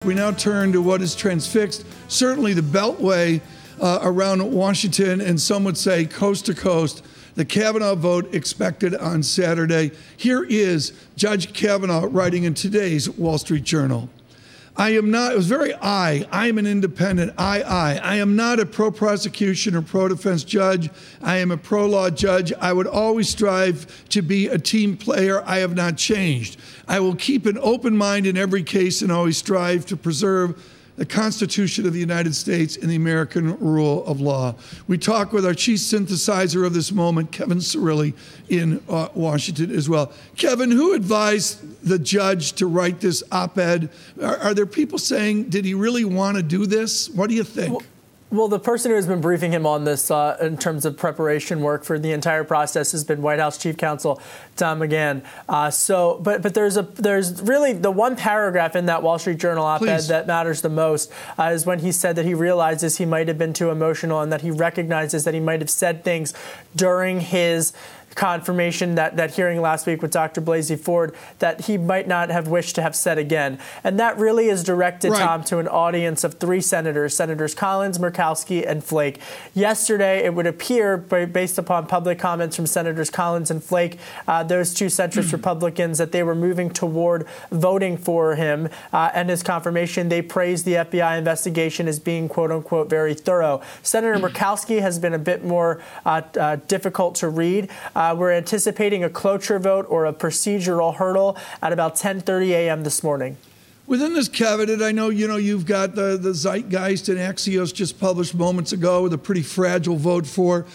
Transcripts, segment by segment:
We now turn to what is transfixed, certainly the Beltway around Washington, and some would say coast to coast. The Kavanaugh vote expected on Saturday. Here is Judge Kavanaugh writing in today's Wall Street Journal. I am not, it was very I am an independent, I am not a pro-prosecution or pro-defense judge. I am a pro-law judge. I would always strive to be a team player. I have not changed. I will keep an open mind in every case and always strive to preserve the Constitution of the United States and the American rule of law. We talk with our chief synthesizer of this moment, Kevin Cirilli, in Washington as well. Kevin, who advised the judge to write this op-ed? Are there people saying, did he really want to do this? What do you think? Well, the person who has been briefing him on this in terms of preparation work for the entire process has been White House Chief Counsel Tom McGahn. But there's really the one paragraph in that Wall Street Journal op-ed that matters the most is when he said that he realizes he might have been too emotional and that he recognizes that he might have said things during his confirmation, that hearing last week with Dr. Blasey Ford, that he might not have wished to have said again. And that really is directed, Tom, to an audience of three senators, Senators Collins, Murkowski, and Flake. Yesterday, it would appear, based upon public comments from Senators Collins and Flake, those two centrist Republicans, that they were moving toward voting for him and his confirmation. They praised the FBI investigation as being, quote unquote, very thorough. Senator Murkowski has been a bit more difficult to read. We're anticipating a cloture vote or a procedural hurdle at about 10:30 a.m. this morning. Within this cabinet, I know you've got the Zeitgeist and Axios just published moments ago with a pretty fragile vote for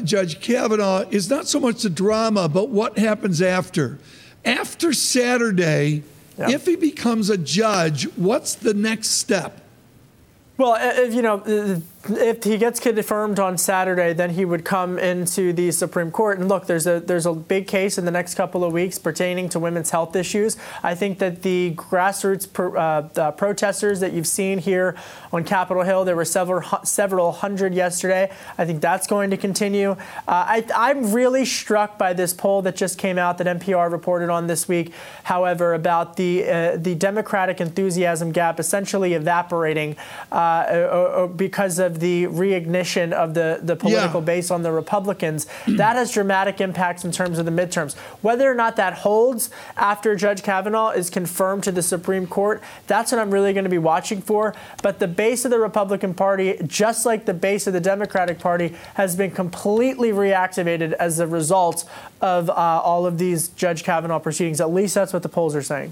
Judge Kavanaugh. Is not so much the drama, but what happens after. After Saturday, if he becomes a judge, what's the next step? Well, if he gets confirmed on Saturday, then he would come into the Supreme Court. And look, there's a big case in the next couple of weeks pertaining to women's health issues. I think that the grassroots protesters that you've seen here on Capitol Hill, there were several hundred yesterday. I think that's going to continue. I'm really struck by this poll that just came out that NPR reported on this week, however, about the Democratic enthusiasm gap essentially evaporating because of the reignition of the political base on the Republicans. That has dramatic impacts in terms of the midterms. Whether or not that holds after Judge Kavanaugh is confirmed to the Supreme Court, that's what I'm really going to be watching for. But the base of the Republican Party, just like the base of the Democratic Party, has been completely reactivated as a result of all of these Judge Kavanaugh proceedings. At least that's what the polls are saying.